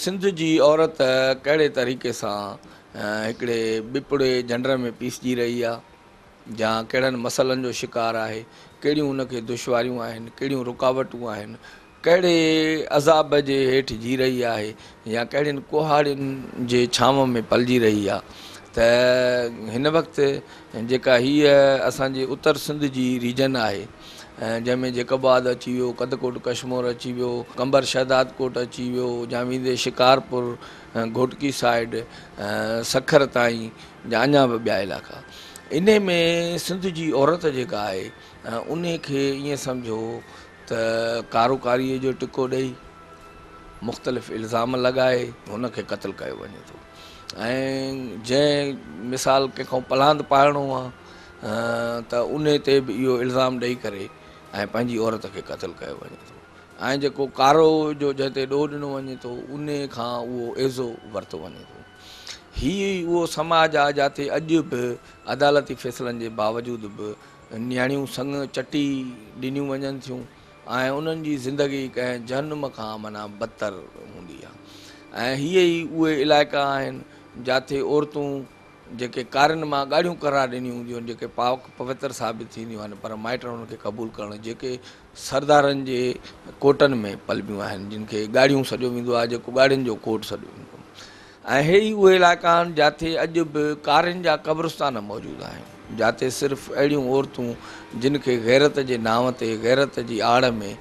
सिंध जी औरत कहिड़े तरीक़े सां हिकिड़े ॿिपड़े झंड में पीसजी रही आहे या कहिड़नि मसइलनि जो शिकार आहे, कहिड़ियूं उनखे दुश्वारियूं आहिनि, कहिड़ियूं रुकावटूं आहिनि, कहिड़े अज़ाब जे हेठि जी रही आहे या कहिड़ियुनि कुहाड़ियुनि जे छांव में पलिजी रही आहे। त हिन वक़्तु जेका हीअ असांजे उत्तर सिंध जी रीजन आहे जंहिंमें जेकबाद अची वियो, कदकोट कश्मोर अची वियो, कंबर शहदाद कोट अची वियो, जामीदे शिकारपुर, घोटकी साइड, सखर ताईं या अञा बि ॿिया इलाइक़ा, इन में सिंध जी औरत जेका आहे उन खे ईअं सम्झो त कारोकारीअ जो टिको ॾेई मुख़्तलिफ़ इल्ज़ाम लॻाए हुनखे क़त्ल कयो वञे थो। ऐं जंहिं मिसाल कंहिंखां पलांद पाइणो आहे त उन ते बि इहो इल्ज़ाम ॾेई करे ऐं पंहिंजी औरत खे क़त्ल कयो वञे थो। ऐं जेको कारो जो जंहिं ते ॾोह ॾिनो वञे थो उन खां उहो एज़ो वरितो वञे थो। हीअ उहो समाज आहे जिते अॼु बि अदालती फ़ैसिलनि जे बावजूदि बि नियाणियूं संग चटी ॾिनियूं वञनि थियूं ऐं उन्हनि जी ज़िंदगी कंहिं जहनुम खां माना बदतर हूंदी आहे। ऐं हीअ ई उहे इलाइक़ा आहिनि जिते औरतूं जेके कारनि मां ॻाढ़ियूं करार ॾिनियूं हूंदियूं आहिनि, जेके पाक पवित्र साबित थींदियूं आहिनि, पर माइट उन्हनि खे क़बूल करणु, जेके सरदारनि जे कोटनि में पलबियूं आहिनि, जिन खे ॻाढ़ियूं सॼो वेंदो आहे, जेको ॻाढ़ियुनि जो कोट सॼो वेंदो आहे। ऐं हे ई उहे इलाइक़ा आहिनि जिते अॼु बि कारनि जा क़ब्रिस्तान मौजूदु आहिनि, जिते सिर्फ़ु अहिड़ियूं औरतूं जिन खे गैरत जे नाव ते, गैरत जी आड़ में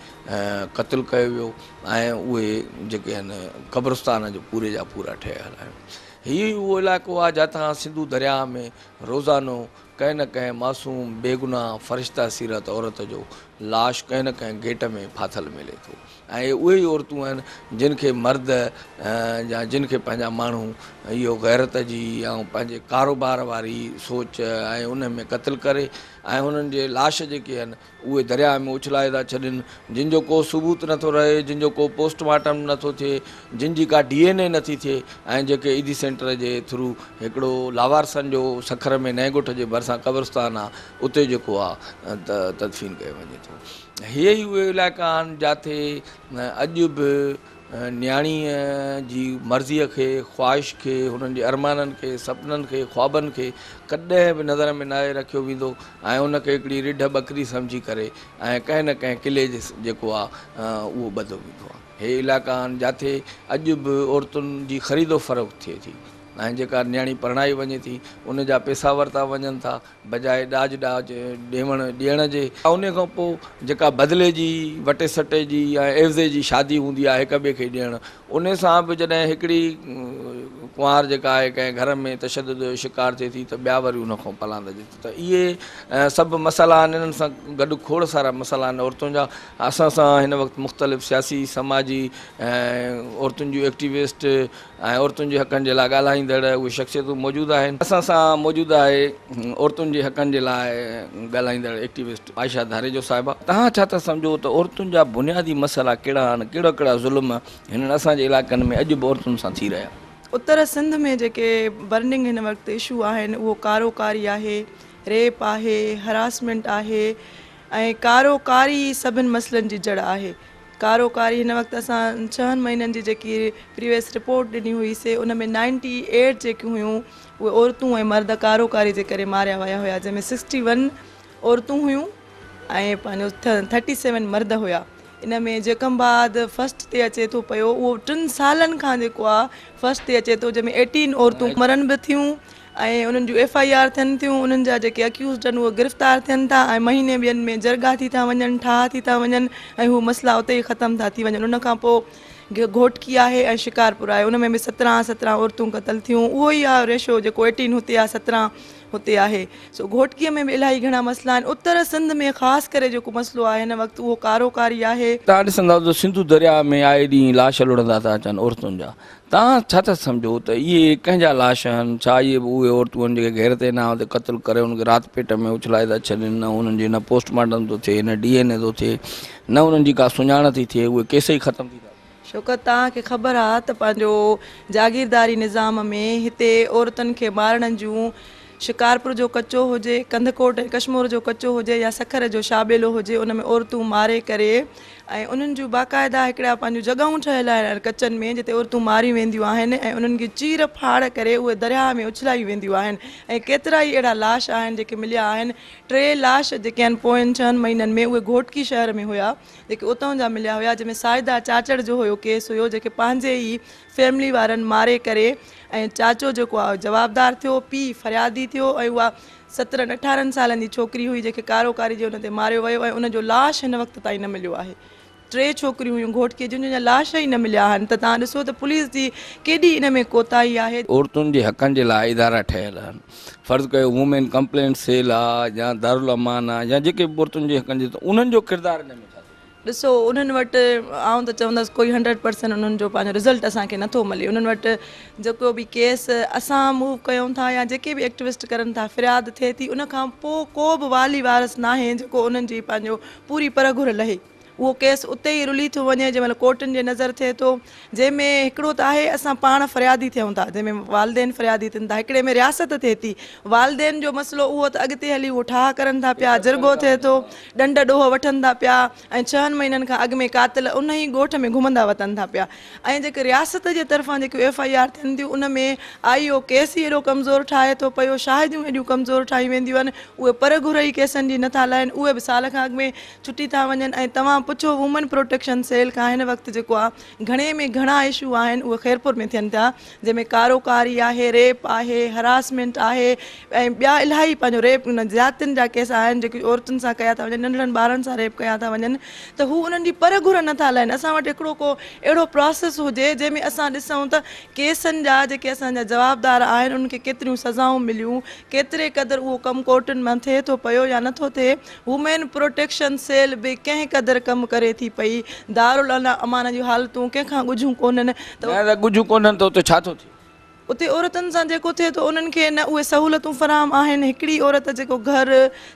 क़त्ल कयो वियो ऐं उहे जेके आहिनि क़ब्रिस्तान जो पूरे जा पूरा ठहियल आहिनि। हीअ उहो इलाइक़ो आहे जितां सिंधू दरिया में रोज़ानो कंहिं न कंहिं मासूम बेगुनाह फ़रिश्ता सीरत औरत जो लाश कंहिं न कंहिं गेट में फाथल मिले थो। ऐं उहे ई औरतूं आहिनि जिन खे मर्द या जिन खे पंहिंजा माण्हू इहो गैरत जी ऐं पंहिंजे कारोबार वारी सोच ऐं उन में क़त्ल करे ऐं हुननि जे लाश जेके आहिनि उहे दरिया में उछलाए था छॾनि, जिन जो को सबूत नथो रहे, जिन जो को पोस्टमार्टम नथो थिए, जिन जी का DNA नथी थिए, ऐं जेके ईदी सेंटर जे थ्रू हिकिड़ो लावारसन जो सखर में नए ॻोठ जे भरिसां क़ब्रिस्तान आहे उते जेको आहे तदफ़ीन कयो वञे थो। हीअ ई उहे इलाइक़ा आहिनि जिते अॼु बि नियाणीअ जी मर्ज़ीअ खे, ख़्वाहिश खे, हुननि जे अरमाननि खे, सपननि खे, ख्वाबनि खे कॾहिं बि नज़र में न आहे रखियो वेंदो ऐं उनखे हिकिड़ी रिढ बकरी सम्झी करे ऐं कंहिं न कंहिं किले जेको आहे उहो ॿधो वेंदो आहे। हे इलाइक़ा आहिनि जिते अॼु बि औरतुनि जी ख़रीदो फ़रोख़्त थिए थी ऐं जेका नियाणी परणाई वञे थी उन जा पैसा वरिता वञनि था बजाए ॾाज ॾियण जे। उन खां पोइ जेका बदिले जी, वटे सटे जी या एवज़े जी शादी हूंदी आहे हिक ॿिए खे ॾियणु, उन सां बि जॾहिं हिकिड़ी कुंवार जेका आहे कंहिं घर में तशदुद जो शिकार थिए थी त ॿिया वरी उन खां पलांद अचे थी। त इहे सभु मसइला आहिनि, इन्हनि सां गॾु खोड़ सारा मसइला आहिनि औरतुनि जा। असां सां हिन वक़्तु मुख़्तलिफ़ सियासी, समाजी ऐं औरतुनि जूं एक्टिविस्ट ऐं औरतुनि जे हक़नि जे लाइ ॻाल्हाईंदड़ उहे शख़्सियतूं मौजूदु आहिनि। असां सां मौजूदु आहे औरतुनि जे हक़नि जे लाइ ॻाल्हाईंदड़ एक्टिविस्ट आयशा धारेजो साहिबा। तव्हां छा था सम्झो त औरतुनि जा बुनियादी मसइला कहिड़ा आहिनि, कहिड़ा कहिड़ा ज़ुल्म हिननि असांजे इलाइक़नि में अॼु बि औरतुनि सां थी रहिया? उत्तर सिंध में जेके बर्निंग हिन वक़्तु इशू आहिनि उहो कारोकारी आहे, रेप आहे, हरासमेंट आहे ऐं कारोकारी सभिनि मसइलनि जी जड़ आहे। कारोकारी हिन वक़्तु असां 6 महीननि जी जेकी प्रीवियस रिपोर्ट ॾिनी हुईसीं उन में 98 जेकियूं हुयूं उहे औरतूं ऐं मर्द कारोकारी जे करे मारिया विया हुया, जंहिंमें 61 औरतूं हुयूं ऐं पंहिंजो 37 मर्द हुया। इन में जेकमबाद फस्ट ते अचे थो पियो, उहो 3 सालनि खां जेको आहे फस्ट ते अचे थो, जंहिंमें 18 औरतूं मरनि बि थियूं ऐं उन्हनि जूं FIR थियनि थियूं, उन्हनि जा जेके अक्यूज़ड आहिनि उहे गिरफ़्तार थियनि था ऐं महीने ॿियनि में जरगा थी था वञनि, ठाह थी था वञनि ऐं हू मसइला उते ई ख़तमु था थी वञनि। उन खां पोइ घोटकी आहे ऐं शिकारपुर आहे, उन में बि 17 औरतूं क़तल थियूं। उहो ई आहे रेशो जेको 18 हुते आहे, 17 हुते आहे। सो घोटकीअ में बि इलाही घणा मसइला आहिनि। उत्तर सिंध में ख़ासि करे जेको मसइलो आहे हिन वक़्तु उहो कारोकारी आहे। तव्हां ॾिसंदव त सिंधु दरिया में आए ॾींहुं लाश लुढ़ंदा था अचनि औरतुनि जा। तव्हां छा था सम्झो त इहे कंहिंजा लाश आहिनि? छा इहे बि उहे औरतूं आहिनि जेके गैर ते नाव ते क़त्ल करे उनखे राति पेट में उछलाए था छॾनि? न उन्हनि जी न पोस्टमार्टम थो थिए, न DNA थो थिए, न उन्हनि जी का सुञाण थी थिए, उहे केस ई ख़तमु थी था। छोकरि तव्हांखे ख़बर आहे त पंहिंजो जागीरदारी निज़ाम में हिते औरतुनि खे मारण जूं शिकारपुर जो कचो हुजे, कंदकोट ऐं कश्मोर जो कचो हुजे या सखर जो शाबेलो हुजे, उन में औरतूं मारे करे ऐं उन्हनि जूं बाक़ाइदा हिकिड़ा पंहिंजूं जॻहियूं ठहियल आहिनि कचनि में जिते औरतूं मारी वेंदियूं आहिनि ऐं उन्हनि खे चीर फाड़ करे उहे दरिया में उछलाई वेंदियूं आहिनि ऐं केतिरा ई अहिड़ा लाश आहिनि जेके मिलिया आहिनि 3 लाश जेके आहिनि पोयनि 6 महीननि में उहे घोटकी शहर में हुया जेके उतां जा मिलिया हुया जंहिंमें साइदा चाचड़ जो हुयो केस हुयो जेके पंहिंजे ई फैमिली वारनि मारे करे ऐं चाचो जेको आहे जवाबदार थियो पीउ फरियादी थियो ऐं उहा 17-18 सालनि जी छोकिरी हुई जेके कारोकारी जे हुन ते मारियो वियो ऐं उनजो लाश हिन वक़्त ताईं न मिलियो आहे 3 छोकिरियूं हुयूं घोटकीअ जूं जंहिंजा लाश ई न मिलिया आहिनि त तव्हां ॾिसो त पुलिस जी केॾी इन में कोताही आहे। औरतुनि जे हक़नि जे लाइ इदारा ठहियल आहिनि, फ़र्ज़ु कयो वुमेन कंप्लेंट सेल आहे या दारुल अमान आहे या जेके बि औरतुनि जे हक़नि जे उन्हनि जो किरदारु हिन में छा ॾिसो उन्हनि वटि आउं त चवंदसि कोई 100% उन्हनि जो पंहिंजो रिज़ल्ट असांखे नथो मिले। उन्हनि वटि जेको बि केस असां मूव कयूं था या जेके बि एक्टिविस्ट करनि था फ़रियाद थिए थी उनखां पोइ को बि वाली वारस नाहे जेको उन्हनि जी पंहिंजो पूरी परघुर लहे। उहो केस उते ई रुली थो वञे जंहिंमहिल कोर्टनि जे नज़र थिए थो जंहिंमें हिकिड़ो त आहे असां पाण फ़रियादी थियूं था जंहिंमें वालदेन फ़रियादी थियनि था हिकिड़े में रियासत थिए थी वालदेन जो मसइलो उहो त अॻिते हली उहो ठाह करनि था पिया जिरगो थिए थो ॾंड ॾोह वठनि था पिया ऐं 6 महीननि खां अॻु में कातिल उन ई ॻोठ में घुमंदा वतनि था पिया ऐं जेके रियासत जे तरफ़ां जेके FIR थियनि थियूं उन में IO केस ई एॾो कमज़ोर ठाहे थो पियो शाहिदियूं एॾियूं कमज़ोर ठाही वेंदियूं आहिनि उहे परघुर ई केसनि जी नथा लाहिनि उहे बि साल खां अॻु में छुटी था वञनि ऐं तव्हां पुछो वुमन प्रोटेक्शन सेल खां हिन वक़्तु जेको आहे घणे में घणा इशू आहिनि उहे ख़ैरपुर में थियनि था जंहिंमें कारोकारी आहे रेप आहे हरासमेंट आहे ऐं ॿिया इलाही पंहिंजो रेप ज़ातियुनि जा केस आहिनि जेके औरतुनि सां कया था वञनि नंढड़नि ॿारनि सां रेप कया था वञनि त हू उन्हनि जी परघुर नथा लाहिनि। असां वटि हिकिड़ो को अहिड़ो प्रोसेस हुजे जंहिंमें असां ॾिसूं त केसनि जा जेके असांजा जवाबदार आहिनि उनखे केतिरियूं सज़ाऊं मिलियूं केतिरे क़दुरु उहो कमु कोर्टुनि मां थिए थो पियो या नथो थिए। वुमेन प्रोटेक्शन सेल बि कंहिं क़दुरु कमु करे थी पई दारुल अमान जूं हालतूं कंहिंखां ॻुझूं कोन्हनि त ॻुझूं कोन्हनि त उते छा थो थिए उते औरतुनि सां जेको थिए थो उन्हनि खे न उहे सहूलियतूं फ़राहम आहिनि। हिकिड़ी औरत जेको घर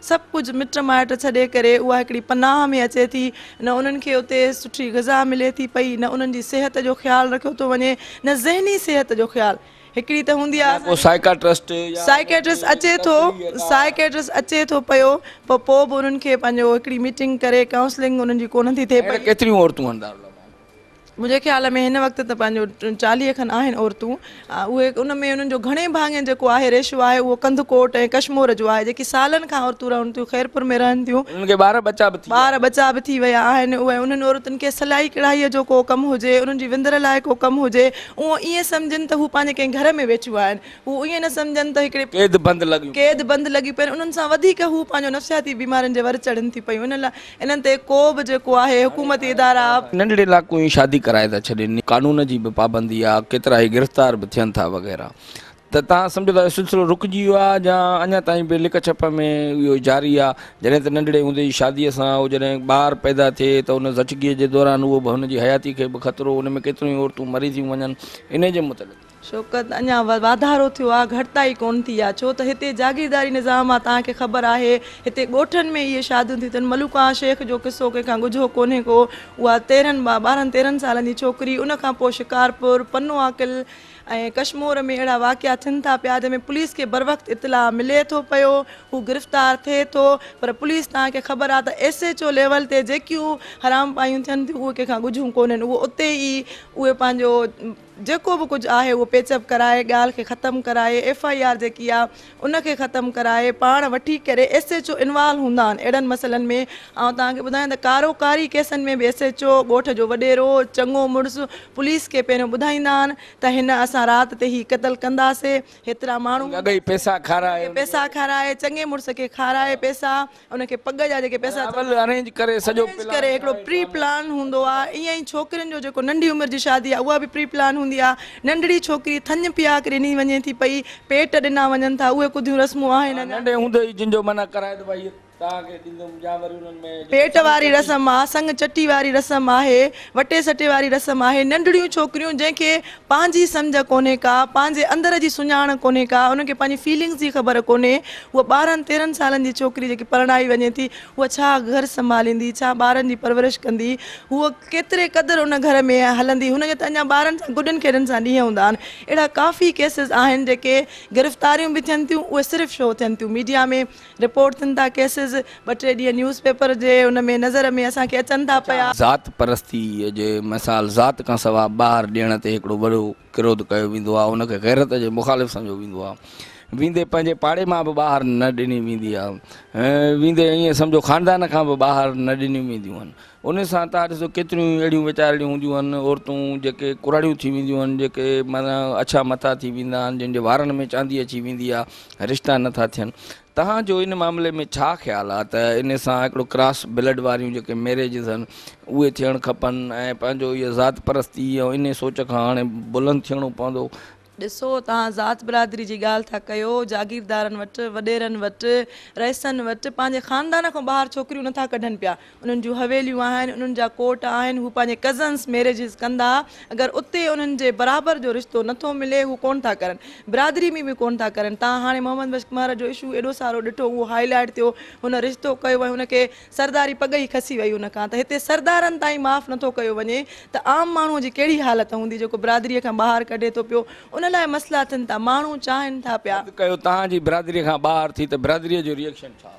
सभु कुझु मिट माइट छॾे करे उहा हिकिड़ी पनाह में अचे थी न उन्हनि खे उते सुठी ग़िज़ा मिले थी पई न उन्हनि जी सिहत जो ख़्यालु रखियो थो वञे न ज़हनी सिहत जो ख़्यालु। हिकिड़ी त हूंदी आहे साइकेट्रिस्ट अचे थो पियो पोइ बि उन्हनि खे पंहिंजो हिकिड़ी मीटिंग करे काउंसलिंग उन्हनि जी कोन थी थिए पई। केतिरियूं औरतूं आहिनि मुंहिंजे ख़्याल में हिन वक़्तु त पंहिंजो 40 खनि आहिनि औरतूं उहे उन में उन्हनि जो घणे भाङे जेको आहे रेशो आहे उहो कंदकोट ऐं कश्मीर जो आहे जेकी सालनि खां औरतूं रहनि थियूं ख़ैरपुर में रहनि थियूं ॿार बचा बि थी विया आहिनि उहे उन्हनि औरतुनि खे सिलाई कढ़ाईअ जो को कमु हुजे उन्हनि जी विंदर लाइ को कमु हुजे उहो ईअं सम्झनि त हू पंहिंजे कंहिं घर में वेठियूं आहिनि हू ईअं न सम्झनि त हिकिड़े क़ैद बंदि लॻी पियूं उन्हनि सां वधीक हू पंहिंजो नफ़्सियाती बीमारियुनि जे वर चढ़नि थी पियूं इन लाइ इन्हनि ते को बि जेको आहे हुकूमती इदारा नंढड़े इलाइक़ो जी शादी कराए था छॾनि कानून जी बि पाबंदी आहे केतिरा ई गिरफ़्तार बि थियनि था वग़ैरह त तव्हां सम्झो था सिलसिलो रुकिजी वियो आहे या अञा ताईं बि लिक छप में इहो जारी आहे जॾहिं त नंढड़े हूंदे जी शादीअ सां उहो जॾहिं ॿार पैदा थिए त उन ज़चगीअ जे दौरान उहो बि हुनजी हयाती खे बि ख़तरो उन में केतिरियूं औरतूं मरी थियूं वञनि इन जे मुतलिक़ शौक़त अञा वाधारो थियो आहे घटिताई कोन थी आहे छो त हिते जागीरदारी निज़ाम आहे तव्हांखे ख़बर आहे हिते ॻोठनि में इहे शादियूं थियूं अथनि मलूका शेख जो किसो कंहिंखां ॻुझो कोन्हे को उहा 12-13 सालनि जी छोकिरी उनखां पोइ शिकारपुर पन्नो आकिल ऐं कश्मीर में अहिड़ा वाक़िया थियनि था पिया जंहिंमें पुलिस खे बर वक़्तु इतला मिले थो पियो हू गिरफ़्तार थिए थो पर पुलिस तव्हांखे ख़बर आहे त SHO लेवल ते जेकियूं हराम पायूं थियनि थियूं उहे कंहिंखां ॻुझूं कोन्हनि उहो उते ई उहे पंहिंजो जेको बि कुझु आहे उहो पेचअप कराए ॻाल्हि खे ख़तमु कराए FIR जेकी आहे उनखे ख़तमु कराए पाण वठी करे SHO इन्वॉल्व हूंदा आहिनि अहिड़नि मसइलनि में। ऐं तव्हांखे ॿुधायां त कारोकारी केसनि में बि SHO ॻोठ जो वॾेरो चङो मुड़ुसु पुलिस खे पहिरियों ॿुधाईंदा आहिनि त हिन असां राति ते ई क़तल कंदासीं हेतिरा माण्हू पैसा खाराए चङे मुड़ुस खे खाराए पैसा उनखे पग जा जेके पैसा अरेंज करे सॼो हिकिड़ो प्री प्लान हूंदो आहे। ईअं ई छोकिरियुनि जो जेको नंढी उमिरि जी शादी आहे उहा बि प्री प्लान हूंदी आहे। नंढड़ी छोकिरी थञ पिया करे ॾिनी वञे थी पई पेट ॾिना वञनि था उहे कुझु रस्मूं आहिनि नंढे हूंदे जिन जो मना कराए त भई पेट वारी रस्म आहे संग चटी वारी रस्म आहे वटे सटे वारी रस्म आहे। नंढड़ियूं छोकिरियूं जंहिंखे पंहिंजी सम्झ कोन्हे का पंहिंजे अंदर जी सुञाण कोन्हे का उनखे पंहिंजी फीलिंग्स जी ख़बर कोन्हे उहा 12-13 सालनि जी छोकिरी जेकी परणाई वञे थी उहा छा घर संभालींदी छा ॿारनि जी परवरिश कंदी हूअ केतिरे क़दुरु उन घर में हलंदी हुनखे त अञा ॿारनि सां गुॾनि खेॾनि सां ॾींहं हूंदा आहिनि। अहिड़ा काफ़ी केसिस आहिनि जेके गिरफ़्तारियूं बि थियनि थियूं उहे सिर्फ़ु शो थियनि थियूं मीडिया में रिपोर्ट थियनि था केसिस केसिस 2-3 ॾींहं न्यूज़ पेपर जे उन में नज़र में असांखे अचनि था पिया। ज़ात परस्ती जे मिसाल ज़ात खां सवाइ ॿाहिरि ॾियण ते हिकिड़ो वॾो किरोध कयो वेंदो आहे, उनखे गैरत जे मुखालिफ़ सम्झो वेंदो आहे। वेंदे पंहिंजे पाड़े मां बि ॿाहिरि न ॾिनी वेंदी आहे, वेंदे ईअं सम्झो ख़ानदान खां बि ॿाहिरि न ॾिनियूं वेंदियूं आहिनि। उन सां तव्हां ॾिसो केतिरियूं अहिड़ियूं वीचारियूं हूंदियूं आहिनि औरतूं जेके कुराड़ियूं थी वेंदियूं आहिनि, जेके माना अछा मथा थी वेंदा आहिनि, जंहिंजे वारनि में चांदी अची वेंदी आहे, रिश्ता नथा थियनि। तव्हांजो इन मामले में छा ख़्यालु आहे त इन सां हिकिड़ो क्रॉस ब्लड वारियूं जेके मैरिजिस आहिनि उहे थियणु खपनि ऐं पंहिंजो इहो ज़ात परस्ती ऐं इन सोच खां हाणे बुलंद थियणो पवंदो? ॾिसो, तव्हां ज़ात बिरादरी जी ॻाल्हि था कयो, जागीरदारनि वटि, वॾेरनि वटि, रईसनि वटि पंहिंजे ख़ानदान खां ॿाहिरि छोकिरियूं नथा कढनि पिया। उन्हनि जूं हवेलियूं आहिनि, उन्हनि जा कोर्ट आहिनि, हू पंहिंजे कज़न्स मैरिजिस कंदा। अगरि उते उन्हनि जे बराबरि जो रिश्तो नथो मिले हू कोन था करनि, बिरादरी में बि कोन था करनि। तव्हां हाणे मोहम्मद बशकुमार जो इशू एॾो सारो ॾिठो, उहो हाईलाइट थियो, हुन रिश्तो कयो ऐं हुनखे सरदारी पग ई खसी वई हुन खां। त हिते सरदारनि ताईं माफ़ु नथो कयो वञे त आम माण्हूअ जी कहिड़ी हालत हूंदी जेको बिरादरीअ खां ॿाहिरि कढे थो पियो। उन लाइ मसइला थियनि था, माण्हू चाहिनि था पिया। कयो तव्हांजी बिरादरीअ खां ॿाहिरि थी त बिरादरीअ जो रिएक्शन छा?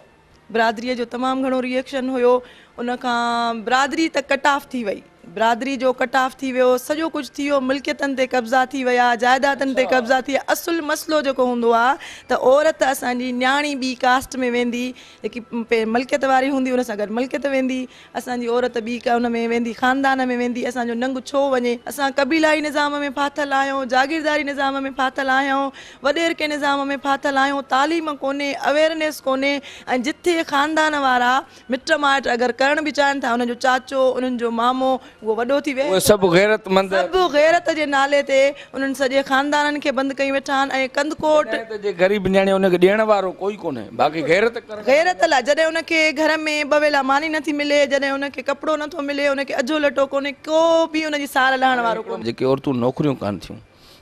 बिरादरीअ जो तमामु घणो रिएक्शन हुयो। उन खां बिरादरी त कट ऑफ थी वई, बिरादरी जो कट ऑफ थी वियो, सॼो कुझु थी वियो, मिल्कियतनि ते कब्ज़ा थी विया, जाइदादनि ते कब्ज़ा थी विया। असुलु मसइलो जेको हूंदो आहे त औरत असांजी न्याणी ॿी कास्ट में वेंदी, जेकी मिल्कियत वारी हूंदी उन सां गॾु मिल्कियत वेंदी, असांजी औरत ॿी उन में वेंदी, ख़ानदान में वेंदी। असांजो नंग छो वञे? असां कबीलाई निज़ाम में फाथल आहियूं, जागीरदारी निज़ाम में फाथल आहियूं, वॾेर के निज़ाम में फाथल आहियूं। तालीम कोन्हे, अवेयरनेस कोन्हे, ऐं जिथे ख़ानदान वारा मिट माइट अगरि करण बि चाहिनि था, उन्हनि जो चाचो, उन्हनि जो मामो उहो वॾो थी वियो, सभु गैरतमंद, सभु गैरत जे नाले ते उन्हनि सॼे ख़ानदाननि खे बंदि कई वेठा आहिनि। ऐं कंदकोट जे ग़रीब न्याणे उनखे ॾियण वारो कोई कोन्हे, बाक़ी गैरत लाइ जॾहिं उनखे घर में ॿ वेला मानी नथी मिले, जॾहिं उनखे कपिड़ो नथो मिले, उनखे अजो लटो कोन्हे, को बि उनजी सार लहण वारो कोन्हे। जेके औरतूं नौकरियूं कान थियूं,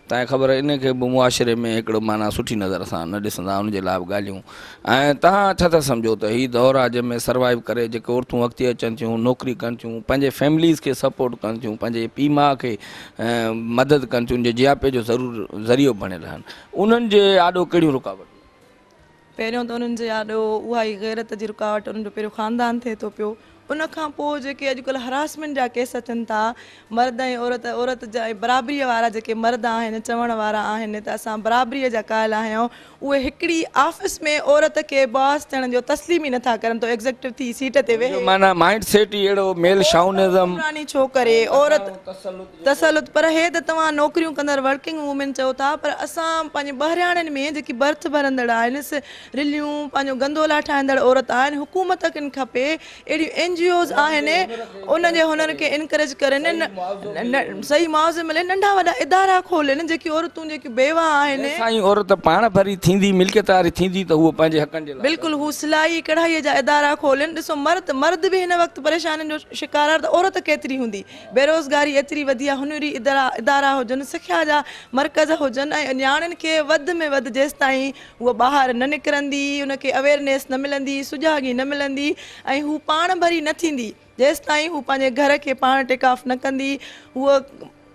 तव्हांखे ख़बर आहे, इनखे बि मुआशिरे में हिकिड़ो माना सुठी नज़र सां न ॾिसंदा, उनजे लाइ बि ॻाल्हियूं। ऐं तव्हां छा था सम्झो त हीउ दौरु आहे जंहिंमें सर्वाइव करे जेके औरतूं अॻिते अचनि थियूं, नौकिरी कनि थियूं, पंहिंजे फैमिलीज़ खे सपोर्ट कनि थियूं, पंहिंजे पीउ माउ खे मदद कनि थियूं, जे जियापे जो ज़रियो बणियल आहिनि, उन्हनि जे आॾो कहिड़ियूं रुकावटूं? पहिरियों त उन्हनि जे आॾो उहा ई गैरत जी रुकावट, उन्हनि जो पहिरियों ख़ानदान थिए थो पियो। उन खां पोइ जेके अॼुकल्ह हरासमेंट जा केस अचनि था, मर्द ऐं औरत जा बराबरीअ वारा जेके मर्द आहिनि, चवण वारा आहिनि त असां बराबरीअ जा क़ाइल आहियूं, उहे हिकिड़ी ऑफिस में औरत खे बॉस थियण जो तस्लीम ई नथा करनि। तो एग्ज़ेक्टिव थी सीट ते वेहे, माना माइंड सेट ई अहिड़ो मेल शाउनिज़म छो करे औरत तसलुत। पर हे त तव्हां नौकरियूं कंदड़ वर्किंग वूमेन चओ था, पर असां पंहिंजे बहिरियाणनि में जेकी बर्थ भरंदड़ आहिनि, रिलियूं पंहिंजो गंदोला ठाहींदड़ औरत आहिनि, हुकूमत खे खपे अहिड़ियूं NGOs आहिनि उनजे हुनर खे इनकरेज करनि, सही मुआवज़ो मिले, नंढा वॾा इदारा खोलनि, जेकी औरतूं जेकी बेवा आहिनि। साईं औरत पाण भरी थींदी, मिल्कियत वारी थींदी त उहो पंहिंजे हक़नि जे लाइ बिल्कुलु हू सिलाई कढ़ाईअ जा इदारा खोलनि। ॾिसो, मर्द बि हिन वक़्तु परेशानियुनि जो शिकार आहे, त औरत केतिरी हूंदी? बेरोज़गारी एतिरी वधी आहे, हुनरी इदारा हुजनि, सिख्या जा मर्कज़ हुजनि, ऐं न्याणियुनि खे वधि में वधि जेसि ताईं उहा ॿाहिरि न निकिरंदी, उनखे अवेयरनेस न मिलंदी, सुजाॻी न मिलंदी, ऐं हू पाण भरी न थींदी, जेसि ताईं हू पंहिंजे घर खे पाण टेक ऑफ न कंदी, हूअ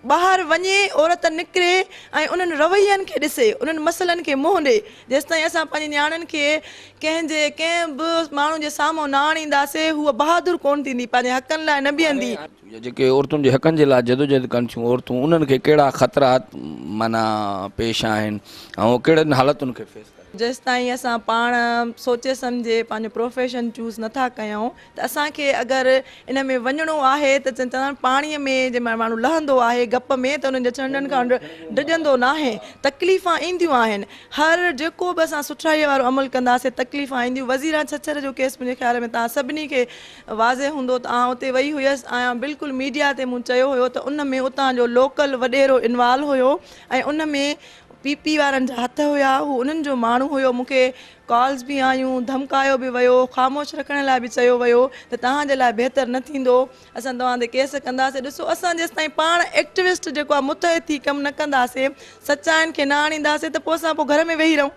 ॿाहिरि वञे, औरत निकिरे ऐं उन्हनि रवैयनि खे ॾिसे, उन्हनि मसइलनि खे मुंहुं ॾिए। जेसि ताईं असां पंहिंजी नियाणियुनि खे कंहिं बि माण्हू जे साम्हूं न आणींदासीं, हूअ बहादुर कोन थींदी, पंहिंजे हक़नि लाइ न बीहंदी। जेके औरतुनि जे हक़नि जे लाइ जदोजहद कनि थियूं औरतूं, उन्हनि खे कहिड़ा ख़तरात माना पेश आहिनि ऐं कहिड़नि हालतुनि खे फेस? जेसि ताईं असां पाण सोचे सम्झे पंहिंजो प्रोफेशन चूज़ नथा कयूं, त असांखे अगरि इन में वञिणो आहे त चवंदा पाणीअ में जंहिंमहिल माण्हू लहंदो आहे गप में, त उन्हनि जे चंडनि खां डिॼंदो न आहे, तकलीफ़ा ईंदियूं आहिनि। हर जेको बि असां सुठाईअ वारो अमल कंदासीं, तकलीफ़ा ईंदियूं। वज़ीरा छछर जो केस मुंहिंजे ख़्याल में तव्हां सभिनी खे वाज़े हूंदो, त आउं उते वई हुयसि, ऐं बिल्कुलु मीडिया ते मूं चयो हुयो त उन में उतां जो लोकल वॾेरो इन्वॉल्व हुयो, ऐं उन में PP वारनि जा हथ हुया, हू उन्हनि जो माण्हू हुयो। मूंखे कॉल्स बि आयूं, धमकायो बि वियो, ख़ामोश रखण लाइ बि चयो वियो त तव्हांजे लाइ बहितर न थींदो, असां तव्हां ते केस कंदासीं। ॾिसो, असां जेसि ताईं पाण एक्टिविस्ट जेको आहे मुतहिद थी कमु न कंदासीं, सचाइनि खे न आणींदासीं, त पोइ असां घर में वेही रहूं,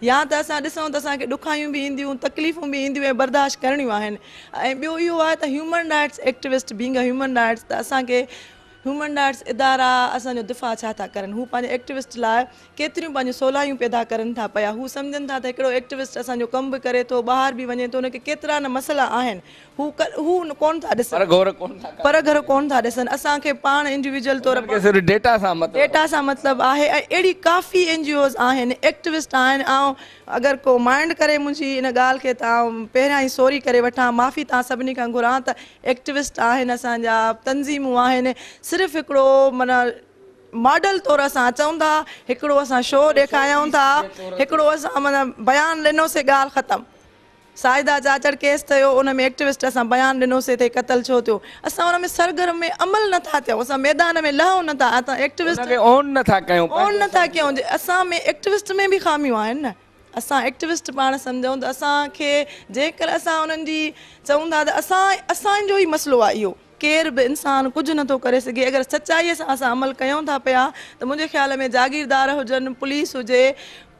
या त असां ॾिसूं त असांखे ॾुखायूं बि ईंदियूं, तकलीफ़ूं बि ईंदियूं, ऐं बर्दाश्त करणियूं आहिनि। ऐं ॿियो इहो आहे त human rights activist being a human rights, त असांखे ह्यूमन राइट्स इदारा असांजो दिफ़ा छा था करनि, हू पंहिंजे एक्टिविस्ट लाइ केतिरियूं पंहिंजूं सवलायूं पैदा करनि था पिया। हू सम्झनि था त हिकिड़ो एक्टिविस्ट असांजो कमु बि करे थो, ॿाहिरि बि वञे थो, हुनखे केतिरा न मसइला आहिनि, हू कोन था ॾिसनि, पर घर कोन था ॾिसनि। असांखे पाण इंडिविजुअल तौर ते डेटा सां मतिलबु आहे। ऐं अहिड़ी काफ़ी NGOs आहिनि, एक्टिविस्ट आहिनि। ऐं अगरि को माइंड करे मुंहिंजी इन ॻाल्हि खे त पहिरियां ई सॉरी करे वठां, माफ़ी तव्हां सभिनी खां घुरां त एक्टिविस्ट आहिनि, असांजा तंज़ीमूं आहिनि, सिर्फ़ु हिकिड़ो माना मॉडल तौर असां अचूं था, हिकिड़ो असां शो ॾेखारियूं था, हिकिड़ो असां माना बयानु ॾिनोसीं, ॻाल्हि ख़तमु। साहिदा जाचड़ केस थियो, उन में एक्टिविस्ट असां बयानु ॾिनोसीं त क़तल छो थियो, असां उन में सरगर्म में अमल नथा थियूं, असां मैदान में लहूं नथा, असां एक्टिविस्ट ओन नथा कयूं। असां में एक्टिविस्ट में बि ख़ामियूं आहिनि न। असां एक्टिविस्ट पाण सम्झूं त असांखे जेकर असां उन्हनि जी चऊं था त असांजो ई मसइलो आहे इहो, केर बि इंसान कुझु नथो करे सघे। अगरि सचाईअ सां असां अमल कयूं था पिया त मुंहिंजे ख़्याल में जागीरदार हुजनि, पुलिस हुजे,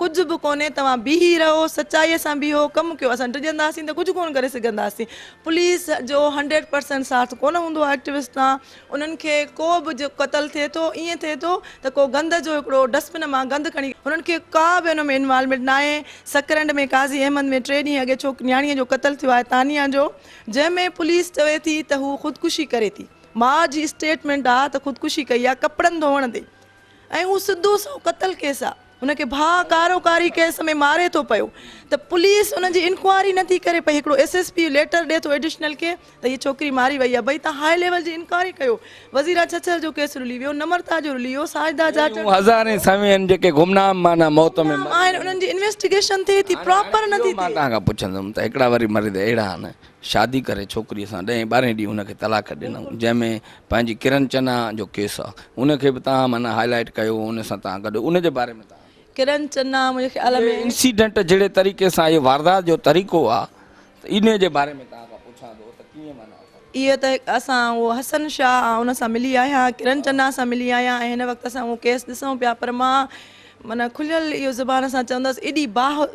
कुझु बि कोन्हे, तव्हां बीही रहो, सचाईअ सां बीहो, कमु कयो। असां डिॼंदासीं त कुझु कोन करे सघंदासीं। पुलिस जो 100% साथ कोन हूंदो आहे एक्टिविस्ट सां। उन्हनि खे को बि जो क़तल थिए थो, ईअं थिए थो त को गंद जो हिकिड़ो डस्टबिन मां गंद खणी, उन्हनि खे का बि हुन में इन्वॉल्वमेंट न आहे। सकरंड में काज़ी अहमद में 3 ॾींहं अॻे न्याणीअ जो क़तल थियो आहे, तानिया जो, जंहिंमें पुलिस चवे थी त हू ख़ुदकुशी करे थी। माउ जी स्टेटमेंट आहे त ख़ुदकुशी कई आहे कपिड़नि धोअण ते, ऐं हू सिधो सो क़तल केस आहे। हुनखे भाउ कारोकारी केस में मारे थो पियो, त पुलिस हुनजी इंक्वायरी नथी करे पई। हिकिड़ो SSP लेटर ॾिए थो एडिशनल खे त हीअ छोकिरी मारी वई आहे। भई तव्हां हाई लेवल जी इंक्वायरी कयो। वज़ीरा छछर जो केस रुली वियो, नम्रता जो रुली वियो, साहिदा जाचड़ हज़ारे समय आहिनि जेके गुमनाम माना मौत में आहिनि, उन्हनि जी इन्वेस्टिगेशन थिए थी, प्रॉपर नथी मां तव्हां खां पुछंदुमि त हिकिड़ा वरी मर्द अहिड़ा आहिनि, शादी करे छोकिरीअ सां 10-12 ॾींहं हुनखे तलाक ॾिनऊं, जंहिंमें पंहिंजी किरण चन्ना जो केस आहे, उनखे बि तव्हां माना हाईलाइट कयो, उन सां तव्हां गॾु उनजे बारे में किरण चन्ना मुंहिंजे ख़्याल में इंसिडेंट जहिड़े तरीक़े सां इहो वारदात जो तरीक़ो आहे, त इन जे बारे में तव्हां खां पुछां थो त कीअं माना इहो त असां उहो हसन शाह उन सां मिली आहियां, किरण चन्ना सां मिली आहियां, ऐं हिन वक़्तु असां उहो केस ॾिसूं पिया। पर मां माना खुलियल इहो ज़ुबान सां चवंदसि, एॾी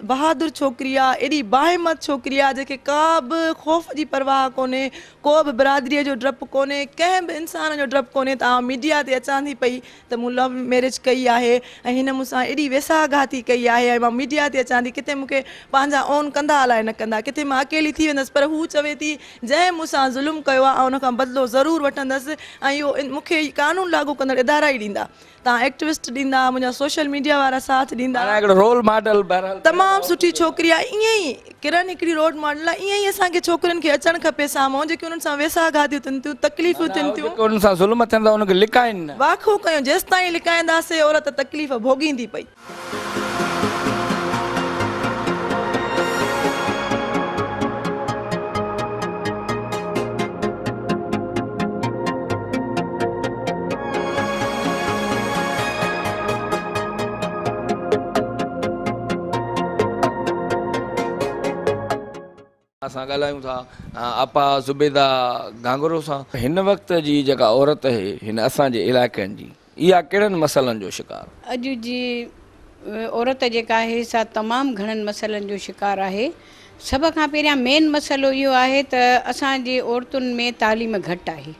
बहादुर छोकिरी आहे, एॾी बाहिमत छोकिरी आहे, जेके का बि ख़ौफ़ जी परवाह कोन्हे, को बि बिरादरीअ जो डपु कोन्हे, कंहिं बि इंसान जो डपु कोन्हे। त मीडिया ते अचां थी पई त मूं लव मैरिज कई आहे, ऐं हिन मूंसां एॾी वेसाघाती कई आहे, ऐं मां मीडिया ते अचां थी, किथे मूंखे पंहिंजा ओन कंदा अलाए न कंदा, किथे मां अकेली थी वेंदसि। पर हू चवे थी जंहिं मूंसां ज़ुल्म कयो आहे ऐं उनखां बदिलो ज़रूरु वठंदसि, ऐं इहो मूंखे कानून लागू कंदड़ इदारा ई ॾींदा, तव्हां एक्टिविस्ट ॾींदा, मुंहिंजा सोशल मीडिया वारा साथ ॾींदा। रोल मॉडल तमामु सुठी छोकिरी आहे। ईअं ई किरण हिकिड़ी रोल मॉडल आहे। ईअं ई असांखे छोकिरनि खे अचणु खपे साम्हूं, जेके उन्हनि सां वेसाघातियूं थियनि थियूं, तकलीफ़ूं थियनि थियूं, उन्हनि सां ज़ुल्म थियनि था, उनखे लिकाइनि, वाखो कयूं। जेसि ताईं लिकाईंदासीं औरत तकलीफ़ भोगींदी पई। असां ॻाल्हायूं था आपा ज़ुबैदा गांगुरो सां। हिन वक़्त जी जेका औरत आहे हिन असांजे इलाइक़नि जी, इहा कहिड़नि मसइलनि जो शिकार? अॼु जी औरत जेका आहे सा तमामु घणनि मसइलनि जो शिकार आहे। सभ खां पहिरियां मेन मसइलो इहो आहे त असांजे औरतुनि में तालीम घटि आहे।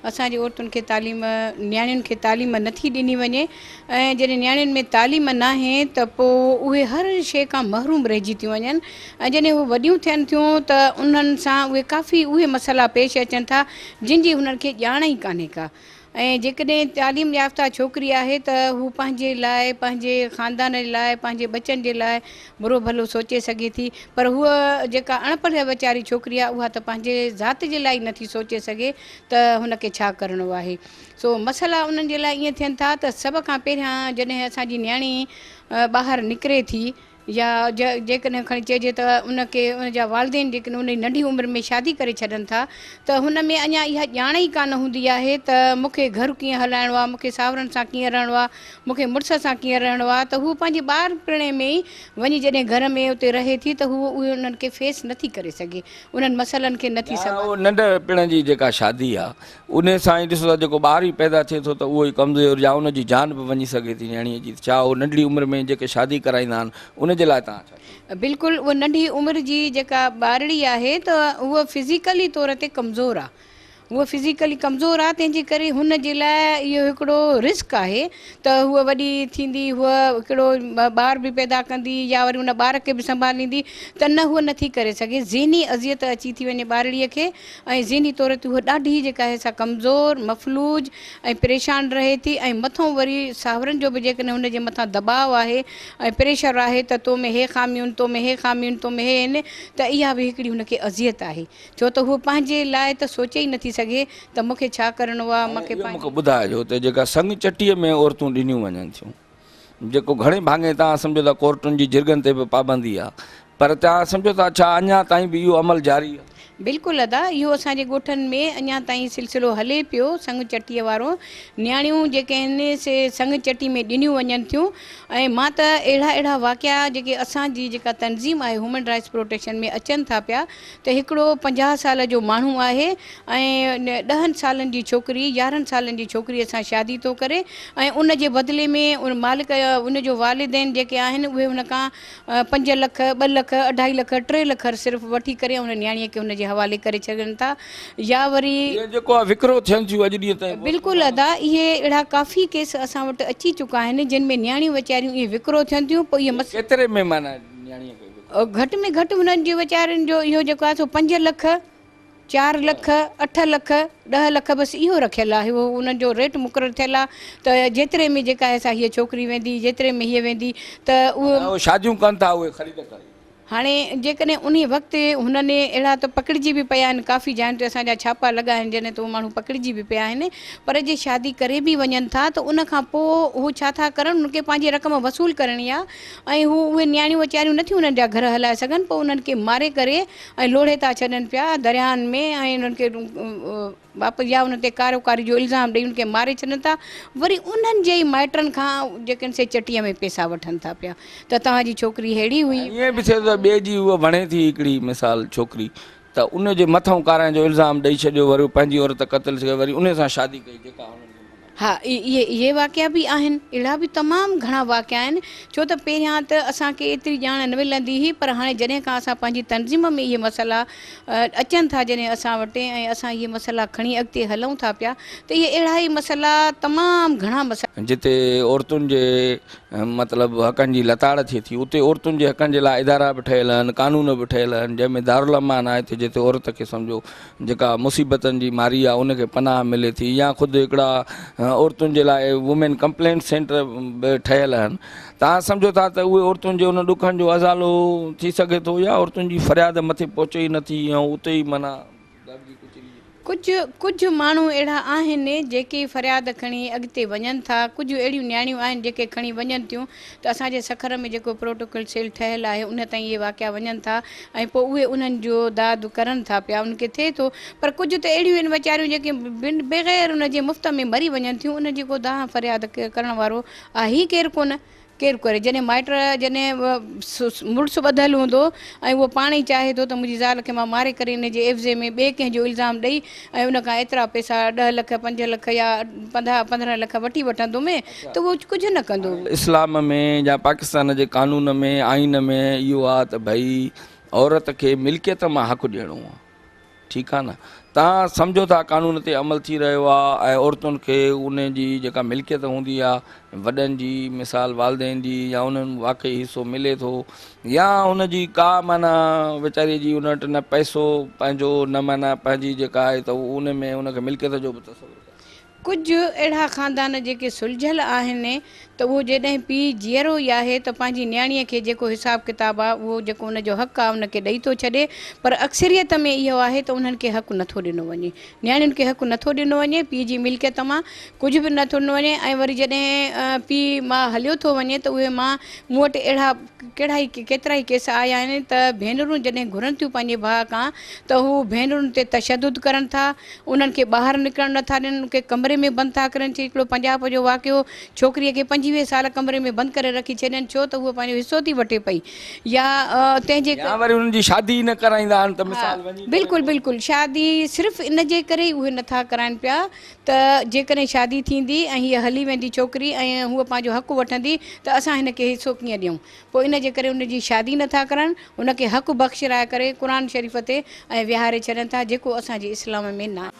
असांजी औरतुनि खे तालीम, नियाणियुनि खे तालीम नथी ॾिनी वञे, ऐं जॾहिं नियाणियुनि में तालीम न आहे त पोइ उहे हर शइ खां महरूम रहिजी थियूं वञनि, ऐं जॾहिं उहे वॾियूं थियनि थियूं त उन्हनि सां उहे काफ़ी उहे मसइला पेश अचनि था जिन जी हुननि खे ॼाण ई कान्हे का। ऐं जेकॾहिं तालीम याफ़्ता छोकिरी आहे त हू पंहिंजे लाइ, पंहिंजे ख़ानदान जे लाइ, पंहिंजे बचनि जे लाइ बुरो भलो सोचे सघे थी, पर हूअ जेका अणपढ़ वीचारी छोकिरी आहे उहा त पंहिंजे ज़ात जे लाइ नथी सोचे सघे त हुनखे छा करिणो आहे। सो मसइला उन्हनि जे लाइ ईअं थियनि था त सभ खां पहिरियां जॾहिं असांजी नियाणी ॿाहिरि निकिरे थी, या जेकॾहिं खणी चइजे त उनखे उनजा वालिदेन जेकॾहिं उन नंढी उमिरि में शादी करे छॾनि था त हुन में अञा इहा ॼाण ई कान हूंदी आहे त मूंखे घरु कीअं हलाइणो आहे, मूंखे सावरनि सां कीअं रहणो आहे, मूंखे मुड़ुस सां कीअं रहणो आहे। त हू पंहिंजे ॿार पिणे में ई वञी जॾहिं घर में उते रहे थी त हू उहे उन्हनि खे फेस नथी करे सघे, उन्हनि मसइलनि खे नथी सघे। नंढपिण जी जेका शादी आहे उन सां ई ॾिसो था जेको ॿार ई पैदा थिए थो त उहो ई कमज़ोर या उनजी जान बि वञी सघे थी नियाणीअ जी। छा उहो नंढड़ी उमिरि में जेके शादी कराईंदा आहिनि उनजे लाइ तव्हां छा? बिल्कुलु, उहा नंढी उमिरि जी जेका ॿारड़ी आहे त उहा फिज़िकली तौर ते कमज़ोर आहे, उहो फिज़िकली कमज़ोर आहे, तंहिंजे करे हुन जे लाइ इहो हिकिड़ो रिस्क आहे त हूअ वॾी थींदी, हूअ हिकिड़ो ॿार बि पैदा कंदी या वरी उन ॿार खे बि संभालींदी, त न हूअ नथी करे सघे। ज़हनी अज़ियत अची थी वञे ॿारड़ीअ खे, ऐं ज़हनी तौर ते हूअ ॾाढी जेका आहे सा कमज़ोर, मफ़लूज ऐं परेशान रहे थी। ऐं मथां वरी साहुरनि जो बि जेकॾहिं हुनजे मथां दबाव आहे ऐं प्रेशर आहे त तो में हे ख़ामियूं, तो में हे ख़ामियूं, तो में हे आहिनि, त इहा बि हिकिड़ी हुनखे अज़ियत आहे, छो त हू पंहिंजे लाइ त सोचे ई नथी सघे त मूंखे छा करिणो आहे। मूंखे ॿुधाइजो त जेका संग चटीअ में औरतूं ॾिनियूं वञनि थियूं, जेको घणे भाङे तव्हां सम्झो था कोर्टुनि जी जिरगनि ते बि पाबंदी आहे, पर तव्हां सम्झो था छा अञा ताईं बि इहो अमल जारी आहे? बिल्कुलु अदा, इहो असांजे ॻोठनि में अञा ताईं सिलसिलो हले पियो संग चटीअ वारो। नियाणियूं जेके आहिनि से संग चटी में ॾिनियूं वञनि थियूं। ऐं मां त अहिड़ा वाक़िया जेके असांजी जेका तनज़ीम आहे ह्यूमन राइट्स प्रोटेक्शन में अचनि था पिया, त हिकिड़ो 50 साल जो माण्हू आहे ऐं 10 सालनि जी छोकिरी, 11 सालनि जी छोकिरी सां शादी थो करे, ऐं उन जे बदिले में उन मालिक उन जो वालिदैन जेके आहिनि उहे हुन खां 5 लख, 2 लख, 2.5 लख, 3 लख सिर्फ़ु वठी करे उन नियाणीअ खे हुनजे हवाले करे छॾनि था। या वरी जेको आहे विकिरो थियनि थियूं अॼु ॾींहं ताईं। बिल्कुलु अदा, इहे अहिड़ा काफ़ी केस असां वटि अची चुका आहिनि जिन में नियाणियूं वीचारियूं इहे विकिरो थियनि थियूं। पोइ इहे केतिरे में माना नियाणीअ खे घटि में घटि हुननि जे वीचारनि जो इहो जेको आहे सो 5 लख, 4 लख, 8 लख, 10 लख बसि इहो रखियलु आहे। उहो उन्हनि जो रेट मुक़ररु थियलु आहे त जेतिरे में जेका आहे सा हीअ छोकिरी वेंदी, जेतिरे में हीअ वेंदी, त उहो शादियूं कनि था उहे ख़रीद करे। हाणे जेकॾहिं उन वक़्तु हुननि अहिड़ा त पकिड़िजी बि पिया आहिनि, काफ़ी जाइनि ते असांजा छापा लॻा आहिनि जॾहिं त उहे माण्हू पकिड़िजी बि पिया आहिनि। पर जे शादी करे बि वञनि था त उन खां पोइ हू छा था करनि, उनखे पंहिंजी रक़म वसूल करणी आहे ऐं हू उहे नियाणियूं वीचारियूं नथियूं उन्हनि जा घर हलाए सघनि, पोइ उन्हनि खे मारे करे ऐं लोढ़े था छॾनि पिया दरियाहनि में, ऐं उन्हनि खे वापसि या उन ते कारोकारी जो इल्ज़ाम ॾेई उनखे मारे छॾनि था। वरी उन्हनि जे ई माइटनि खां जेके से चटीअ में पैसा वठनि था पिया त तव्हांजी छोकिरी अहिड़ी हुई। ईअं बि थिए थो ॿिए जी उहा वणे थी हिकिड़ी मिसाल छोकिरी, त उन जे मथां काराइण जो इल्ज़ाम ॾेई छॾियो, वरी पंहिंजी औरत क़तल थी वरी उन सां शादी कई जेका हुननि हा, इहे वाक़िया बि आहिनि, अहिड़ा बि तमामु घणा वाक़िया आहिनि। छो त पहिरियां त असांखे एतिरी ॼाण न मिलंदी हुई, पर हाणे जॾहिं खां असां पंहिंजी तनज़ीम में इहे मसइला अचनि था जॾहिं असां वटि, ऐं असां इहे मसइला खणी अॻिते हलूं था पिया, त इहे अहिड़ा ई मसइला तमामु घणा मसइला जिते औरतुनि जे मतिलबु हक़नि जी लताड़ थिए थी, उते औरतुनि जे हक़नि जे लाइ इदारा बि ठहियल आहिनि, कानून बि ठहियल आहिनि, जंहिंमें दारुल अमान आहे जिते औरत खे सम्झो जेका मुसीबतनि जी मारी आहे उनखे पनाह मिले थी, या ख़ुदि हिकिड़ा औरतुनि जे लाइ वुमेन कंप्लेंट सेंटर बि ठहियल आहिनि। तव्हां सम्झो था त उहे औरतुनि जे उन ॾुखनि जो अज़ालो थी सघे थो, या औरतुनि जी फ़रियाद मथे पहुचे ई नथी ऐं उते ई माना कुझु माण्हू अहिड़ा आहिनि जेके फ़रियाद खणी अॻिते वञनि था। कुझु अहिड़ियूं नियाणियूं आहिनि जेके खणी वञनि थियूं त असांजे सखर में जेको प्रोटोकॉल सेल ठहियलु आहे उन ताईं इहे वाक़िया वञनि था ऐं पोइ उहे उन्हनि जो दाद करनि था पिया, उनखे थिए थो। पर कुझु त अहिड़ियूं आहिनि वीचारियूं जेके बग़ैर उन जे मुफ़्त में मरी वञनि थियूं, उन जी को दाह फ़रियाद करण वारो आहे ई केरु कोन। केरु करे जॾहिं माइट जॾहिं मुड़ुसु ॿधल हूंदो ऐं उहो पाण ई चाहे थो त मुंहिंजी ज़ाल खे मां मारे करे इन जे एवज़े में ॿिए कंहिंजो इल्ज़ाम ॾेई ऐं उन खां एतिरा पैसा 10 लख, 5 लख या 15 लख वठी वठंदो में, त उहो कुझु न कंदो। इस्लाम में या पाकिस्तान जे कानून में, आइन में इहो आहे त भई औरत खे मिल्कियत मां हक़ु ॾियणो आहे, ठीकु आहे न। तव्हां सम्झो था कानून ते अमल थी रहियो आहे ऐं औरतुनि खे उन जी जेका मिल्कियत हूंदी आहे वॾनि जी, मिसाल वालदेन जी, या उन्हनि वाक़ई हिसो मिले थो, या उनजी का माना वीचारी जी उन वटि न पैसो पंहिंजो न माना पंहिंजी जेका आहे त उन में उनखे मिल्कियत जो बि तसवुरु। कुझु अहिड़ा ख़ानदान जेके सुलझियल आहिनि त उहो जॾहिं पीउ जीअरो ई आहे त पंहिंजी नियाणीअ खे जेको हिसाबु किताबु आहे उहो जेको उनजो हक़ु आहे उनखे ॾेई थो छॾे। पर अक्सरियत में इहो आहे त उन्हनि खे हक़ु नथो ॾिनो वञे, नियाणियुनि खे हक़ु नथो ॾिनो वञे, पीउ जी मिल्कियत मां कुझु बि नथो ॾिनो वञे। ऐं वरी जॾहिं पीउ मां हलियो थो वञे त उहे मां मूं वटि अहिड़ा केतिरा ई केस आया आहिनि त भेनरूं जॾहिं घुरनि थियूं पंहिंजे भाउ खां त हू भेनरुनि ते तशदुद करनि था, उन्हनि खे ॿाहिरि निकिरणु नथा ॾियनि, उनखे कमरे कमरे में बंदि था करनि। हिकिड़ो पंजाब जो वाक़ियो, छोकिरीअ खे 25 साल कमरे में बंदि करे रखी छॾनि छो त उहा पंहिंजो हिसो थी वठे पई, या तंहिंजे या वरी उन्हनि जी शादी न कराईंदा आहिनि त मिसाल वञी बिल्कुलु बिल्कुलु शादी सिर्फ़ु इन जे करे ई उहे नथा कराइनि पिया त जेकॾहिं शादी थींदी ऐं हीअ हली वेंदी छोकिरी ऐं हूअ पंहिंजो हक़ु वठंदी त असां हिन खे हिसो कीअं ॾियूं। पोइ इन जे करे उनजी शादी नथा करनि, उनखे हक़ु बख़्शिराए करे क़ुर शरीफ़ ते ऐं विहारे छॾनि था, जेको असांजे इस्लाम में न आहे।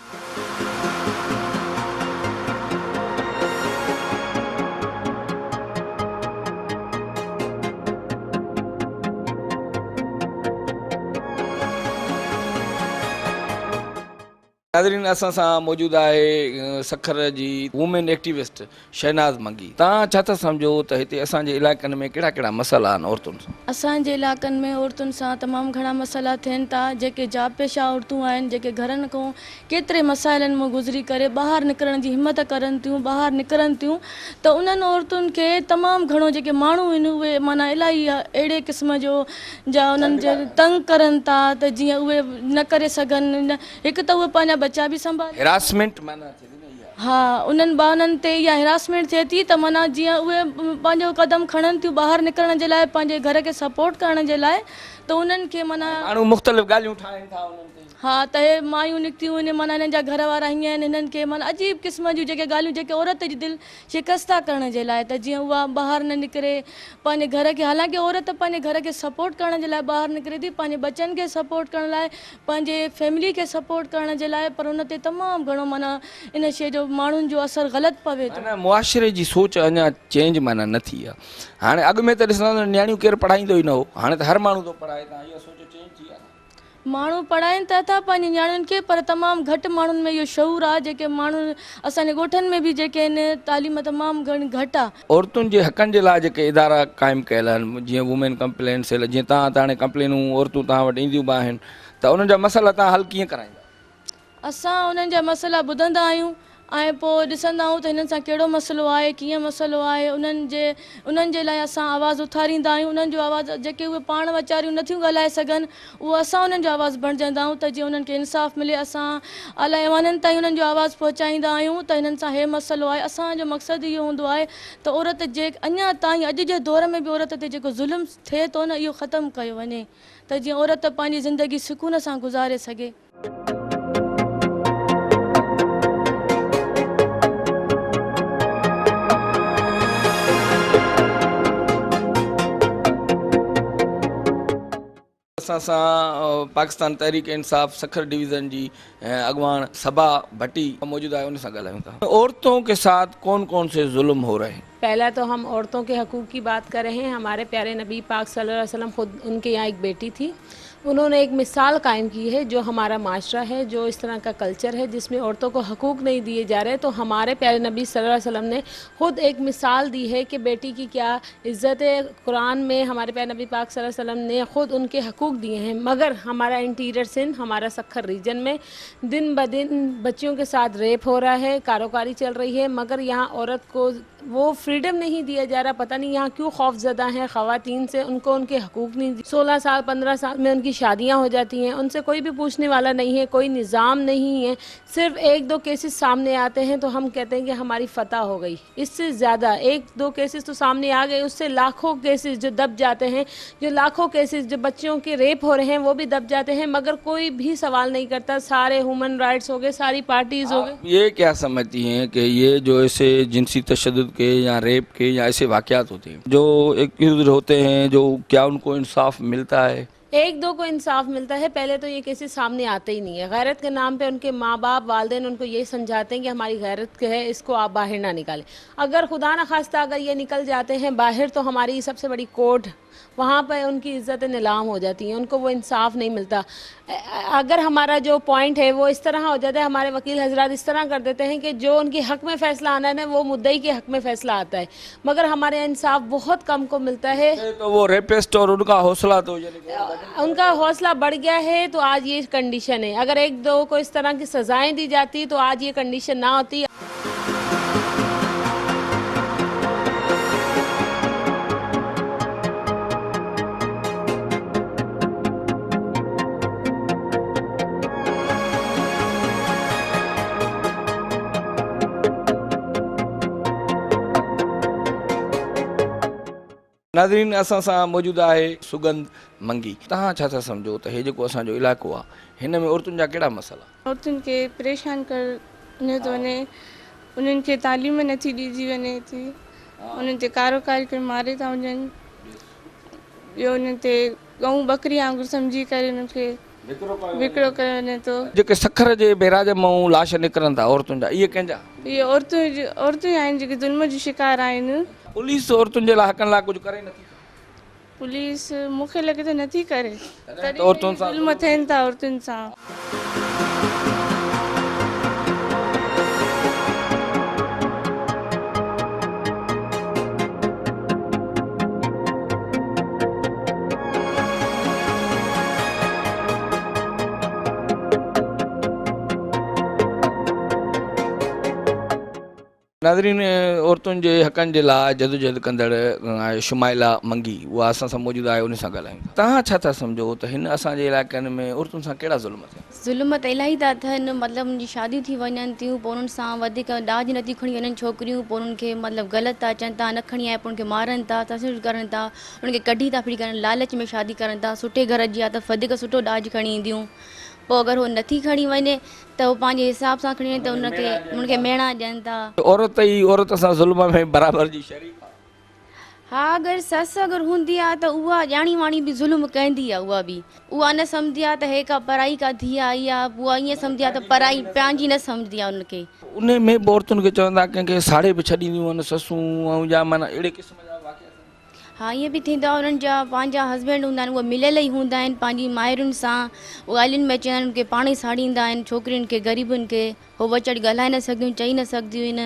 नाज़रीन, असां सां मौजूदु आहे सखर जी वुमेन एक्टिविस्ट शहनाज़ मंगी। तव्हां छा था सम्झो त हिते असांजे इलाइक़नि में कहिड़ा कहिड़ा मसइला आहिनि औरतुनि सां? असांजे इलाइक़नि में औरतुनि सां तमामु घणा मसइला थियनि था। जेके जापेशा औरतूं आहिनि, जेके घरनि खां केतिरे मसाइलनि मां गुज़री करे ॿाहिरि निकिरण जी हिमत करनि थियूं, ॿाहिरि निकिरनि थियूं, त उन्हनि औरतुनि खे तमामु घणो जेके माण्हू आहिनि उहे माना इलाही अहिड़े क़िस्म जो जा उन्हनि जे तंग करनि था त जीअं उहे न करे सघनि। हिकु त उहे पंहिंजा बच्चा बि संभाले, हेरासमेंट माना थी न इहा। हा, उन्हनि ॿारनि ते इहा हिरासमेंट थिए थी त माना जीअं उहे पंहिंजो क़दम खणनि थियूं ॿाहिरि निकिरण जे लाइ, पंहिंजे घर खे सपोर्ट करण जे लाइ, त उन्हनि खे माना माण्हू मुख़्तलिफ़ ॻाल्हियूं ठाहिनि था उन्हनि ते। हा, त हे मायूं निकितियूं आहिनि, माना हिननि जा घर वारा हीअं आहिनि, हिननि खे माना अजीब क़िस्म जूं जेके ॻाल्हियूं जेके औरत जी दिलि शिकस्ता करण जे लाइ, त जीअं उहा ॿाहिरि न निकिरे पंहिंजे घर खे, हालांकि औरत पंहिंजे घर खे सपोर्ट करण जे लाइ ॿाहिरि निकिरे थी, पंहिंजे बच्चनि खे सपोर्ट करण लाइ, पंहिंजे फैमिली खे सपोर्ट करण जे लाइ, पर उन ते तमामु घणो माना इन शइ जो माण्हुनि जो असरु ग़लति पवे थो। माना मुआशिरे जी सोच अञा चेंज माना न थी आहे। हाणे अॻु में त ॾिसंदा नियाणियूं केरु पढ़ाईंदो ई न हो, हाणे त हर माण्हू थो पढ़ाए, तव्हां इहा सोच चेंज थी आहे। माण्हू पढ़ाइनि त था पंहिंजी नियाणियुनि खे, पर तमामु घटि माण्हुनि में इहो शऊर आहे। जेके माण्हू असांजे ॻोठनि में बि जेके आहिनि तालीम तमामु घणी घटि आहे। औरतुनि जे हक़नि जे लाइ जेके इदारा क़ाइमु कयल आहिनि, जीअं वुमेन कंप्लेन सेल, जीअं तव्हां त हाणे कंप्लेनूं औरतूं तव्हां वटि ईंदियूं बि आहिनि, त उन्हनि जा मसइला तव्हां हल कीअं कराईंदा? असां उन्हनि जा मसइला ॿुधंदा आहियूं ऐं पोइ ॾिसंदा आहियूं त हिननि सां कहिड़ो मसइलो आहे, कीअं मसइलो आहे, उन्हनि जे लाइ असां आवाज़ु उथारींदा आहियूं। उन्हनि जो आवाज़ु जेके उहे पाण वीचारियूं नथियूं ॻाल्हाए सघनि, उहो असां उन्हनि जो आवाज़ु बणिजंदा आहियूं त जीअं उन्हनि खे इंसाफ़ मिले। असां अलाए ऐवाननि ताईं उन्हनि जो आवाज़ु पहुचाईंदा आहियूं त हिननि सां हे मसइलो आहे। असांजो मक़सदु इहो हूंदो आहे त औरत जे अञा ताईं अॼु जे दौर में बि औरत ते जेको ज़ुल्म थिए थो न, इहो ख़तमु कयो वञे, त जीअं औरत पंहिंजी ज़िंदगी सुकून सां गुज़ारे सघे। असां सां पाकिस्तान तहरीक इंसाफ सखर डिवीज़न जी अगवान सबा भट्टी मौजूद आहे, उन सां ॻाल्हायूं था। औरतों के साथ कौन कौन से जुल्म हो रहे हैं? पहला तो हम औरतों के हकूक़ की बात कर रहे हैं। हमारे प्यारे नबी पाक सल्लल्लाहु अलैहि वसल्लम खुद, उनके यहाँ एक बेटी थी, उन्होंने एक मिसाल कायम की है। जो हमारा माशरा है, जो इस तरह का कल्चर है जिसमें औरतों को हकूक़ नहीं दिए जा रहे, तो हमारे प्यारे नबी सल्लल्लाहु अलैहि वसल्लम ने खुद एक मिसाल दी है कि बेटी की क्या इज़्ज़त है। कुरान में हमारे प्यारे नबी पाक सल्लल्लाहु अलैहि वसल्लम ने खुद उनके हकूक़ दिए हैं। मगर हमारा इंटीरियर सिंध, हमारा सखर रीजन में दिन ब दिन बच्चियों के साथ रेप हो रहा है, कारोकारी चल रही है, मगर यहाँ औरत को वो फ्रीडम नहीं दिया जा रहा। पता नहीं यहाँ क्यों खौफजदा हैं ख़वातीन से, उनको उनके हकूक़ नहीं। 16 साल 15 साल में उनकी शादियाँ हो जाती हैं, उनसे कोई भी पूछने वाला नहीं है, कोई निज़ाम नहीं है। सिर्फ 1-2 केसेस सामने आते हैं तो हम कहते हैं कि हमारी फतह हो गई। इससे ज़्यादा 1-2 केसेस तो सामने आ गए, उससे लाखों केसेस जो दब जाते हैं, जो लाखों केसेस जो बच्चियों के रेप हो रहे हैं वो भी दब जाते हैं, मगर कोई भी सवाल नहीं करता। सारे ह्यूमन राइट्स हो गए, सारी पार्टीज़ हो गए। ये क्या समझती हैं कि ये जो ऐसे जिनसी तशद्दुद के या रेप के या ऐसे वाक़यात होते हैं जो एक्यूज़्ड होते हैं, जो क्या उनको इंसाफ मिलता है? 1-2 को इंसाफ मिलता है। पहले तो ये केसेस सामने आते ही नहीं है। गैरत के नाम पे उनके माँ बाप वालिदैन उनको ये समझाते हैं कि हमारी गैरत है, इसको आप बाहर ना निकालें। अगर खुदा न खास्ता अगर ये निकल जाते हैं बाहर, तो हमारी सबसे बड़ी कोर्ट, वहाँ पर उनकी इज़्ज़त नीलाम हो जाती है, उनको वो इंसाफ नहीं मिलता। अगर हमारा जो पॉइंट है वो इस तरह हो जाता है, हमारे वकील हजरात इस तरह कर देते हैं कि जो उनके हक़ में फ़ैसला आना है ना, वो मुद्दई के हक़ में फ़ैसला आता है, मगर हमारे इंसाफ बहुत कम को मिलता है। तो वो रेपिस्ट और उनका हौसला तो उनका हौसला बढ़ गया है, तो आज ये कंडीशन है। अगर 1-2 को इस तरह की सज़ाएं दी जाती तो आज ये कंडीशन ना होती। नाज़रीन असां सां मौजूदु आहे सुगंध मंगी। तव्हां छा था सम्झो त हे जेको असांजो इलाइक़ो आहे हिन में औरतुनि जा कहिड़ा मसइला? औरतुनि खे परेशान करणो थो वञे, उन्हनि खे तालीम नथी ॾिजी वञे थी, उन्हनि ते कारोबारी करे मारे था वञनि, ॿियो उन्हनि ते गऊं बकरी वांगुरु सम्झी करे उन्हनि खे विकिणो करे वञे थो। जेके सखर जे बेराज मां लाश निकिरनि था औरतुनि जा, इहे कंहिंजा? इहे औरतूं आहिनि जेके ज़ुल्म जी शिकार आहिनि। पुलिस औरतुनि जे लाइ हक़नि लाइ कुझु करे नथी? पुलिस मूंखे लॻे थो नथी करे, त औरतुनि सां ज़ुल्म थियनि था औरतुनि सां। नाज़रीन औरतुनि जे हक़नि जे लाइ जदोजहद कंदड़ शुमाइला मंगी उहा असां सां मौजूदु आहे, उन सां ॻाल्हायूं। तव्हां छा था सम्झो त हिन असांजे इलाइक़नि में औरतुनि सां कहिड़ा ज़ुल्म थियनि? ज़ुल्म त इलाही था थियनि, मतिलबु मुंहिंजी शादियूं थी वञनि थियूं, पोइ उन्हनि सां वधीक ॾाज नथी खणी वञनि छोकिरियूं, पोइ उन्हनि खे मतिलबु ग़लति था अचनि था, न खणी आया पोइ उन्हनि खे मारनि था, तस्वीर करनि था, उन्हनि खे कढी था फिरी करनि, लालच में शादी करनि था। सुठे घर जी आहे त वधीक सुठो ॾाज खणी ईंदियूं, पोइ अगरि उहो नथी खणी वञे त उहो पंहिंजे हिसाब सां खणी वञे त उनखे मेणा ॾियनि था। औरत ई औरत सां ज़ुल्म में बराबरि जी शरीक आहे। हा, अगरि ससु अगरि हूंदी आहे त उहा ॼाणी वाणी बि ज़ुल्म कंदी आहे, उहा न सम्झंदी आहे त हे का पराई का धीउ आई आहे, उहा ईअं सम्झंदी आहे त पराई पंहिंजी न सम्झंदी आहे उनखे। उन में बि औरतुनि खे चवंदा कंहिंखे साड़े बि छॾींदियूं आहिनि ससूं ऐं जा माना अहिड़े क़िस्म जा वाक़िया। हा, ईअं बि थींदो आहे, उन्हनि जा पंहिंजा हस्बैंड हूंदा आहिनि, उहे मिलियल ई हूंदा आहिनि पंहिंजी माइरुनि सां, ॻाल्हियुनि में चवंदा आहिनि उनखे पाण ई साड़ींदा आहिनि छोकिरियुनि खे, ग़रीबुनि खे, उहो वचड़ी ॻाल्हाए न सघंदियूं, चई न सघंदियूं आहिनि,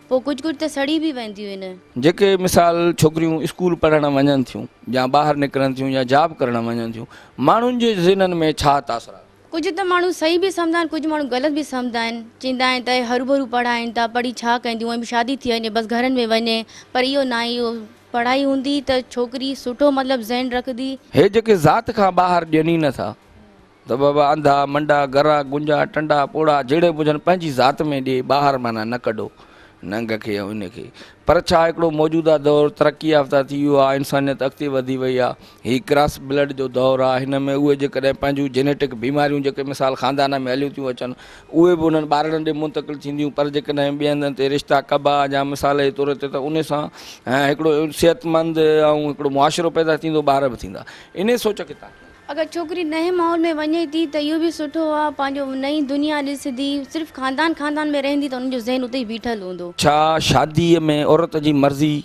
पोइ कुझु कुझु त सड़ी बि वेंदियूं आहिनि। जेके मिसाल छोकिरियूं स्कूल पढ़णु वञनि थियूं या ॿाहिरि निकिरनि थियूं या जॉब करणु वञनि थियूं, माण्हुनि जे ज़हननि में छा तासुर आहे? कुझु त माण्हू सही बि सम्झंदा आहिनि, कुझु माण्हू ग़लति बि सम्झंदा आहिनि, चवंदा आहिनि त हरू भरू पढ़ाइनि था, पढ़ी छा कंदियूं, ऐं बि शादी थी वञे बसि घरनि में वञे, पर इहो न आहे। इहो पढ़ाई हूंदी त छोकिरी सुठो मतिलबु ज़हन रखंदी। हे जेके ज़ात खां ॿाहिरि ॼणी नथा त बाबा अंधा मंडा गरा गुंजा टंडा पोड़ा जहिड़े बि हुजनि पंहिंजी ज़ात में ॾे, ॿाहिरि माना न कढो नंग खे ऐं इनखे। पर छा हिकिड़ो मौजूदा दौरु तरक़ी याफ़्ता थी वियो आहे, इंसानियत अॻिते वधी वई आहे, हीउ क्रॉस ब्लड जो दौरु आहे। हिन में उहे जेकॾहिं पंहिंजूं जेनेटिक बीमारियूं जेके मिसाल ख़ानदान में हलियूं थियूं अचनि उहे बि उन्हनि ॿारनि ॾे मुंतक़िल थींदियूं, पर जेकॾहिं ॿियनि हंधनि ते रिश्ता कबा या मिसाल जे तौर ते त उन सां हिकिड़ो सिहतमंद ऐं हिकिड़ो मुआशिरो पैदा थींदो, ॿार बि थींदा। इन सोच खे तव्हां अगरि छोकिरी नए माहौल में वञे थी त इहो बि सुठो आहे, पंहिंजो नई दुनिया ॾिसंदी, सिर्फ़ु ख़ानदान में रहंदी त उनजो ज़हन उते ई बीठल हूंदो। छा शादीअ में औरत जी मर्ज़ी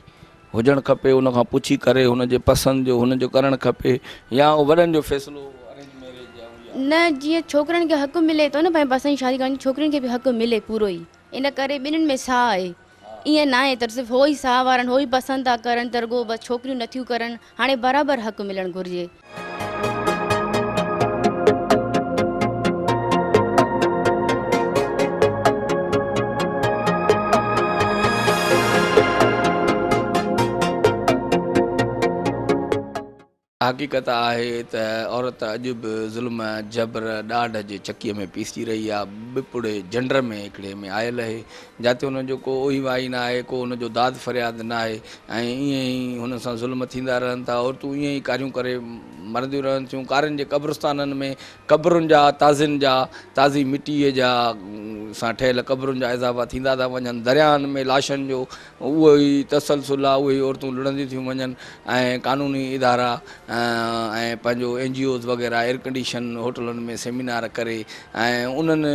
हुजणु खपे, उनखां पुछी करे हुनजे पसंदि जो हुनजो करणु खपे, या वॾनि जो फ़ैसिलो अरेंज मैरिज न? जीअं छोकिरनि खे हक़ु मिले थो न पंहिंजी पसंदि शादी करण, छोकिरियुनि खे बि हक़ु मिले पूरो ई, इन करे ॿिन्हिनि में साह आहे। ईअं न आहे त सिर्फ़ु हो ई साह वारनि हो ई पसंदि था करनि त रुॻो बसि छोकिरियूं नथियूं करनि, हाणे बराबरि हक़ु मिलणु घुरिजे। हक़ीक़त आहे त औरत अॼु बि ज़ुल्म जबर ॾाढ जे चकीअ में पीसी रही आहे, बिपुड़े झंड में हिकिड़े में आयल आहे, जिते हुनजो को ओही वाही न आहे, को हुनजो दाद फ़रियाद न आहे, ऐं ईअं ई हुन सां ज़ुल्म थींदा रहनि था। औरतूं ईअं ई कारियूं करे मरंदियूं रहनि थियूं। कारनि जे क़ब्रस्ताननि में क़ब्रुनि जा ताज़ियुनि जा ताज़ी मिटीअ जा सां ठहियल क़ब्रुनि जा इज़ाफ़ा थींदा था वञनि, दरियाहनि में लाशनि जो उहो ई तसलसुल आहे, उहे ई औरतूं लुड़ंदियूं थियूं वञनि, ऐं कानूनी इदारा ऐं पंहिंजो NGOs वग़ैरह एयर कंडीशन होटलुनि में सेमिनार करे ऐं उन्हनि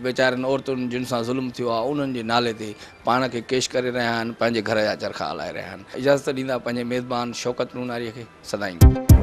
वीचारनि औरतुनि जिन सां ज़ुल्म थियो आहे उन्हनि जे नाले ते पाण खे केश करे रहिया आहिनि, पंहिंजे घर जा चरखा हलाए रहिया आहिनि। इजाज़त ॾींदा पंहिंजे मेज़बान शौकत नूनारीअ खे। सदाईं।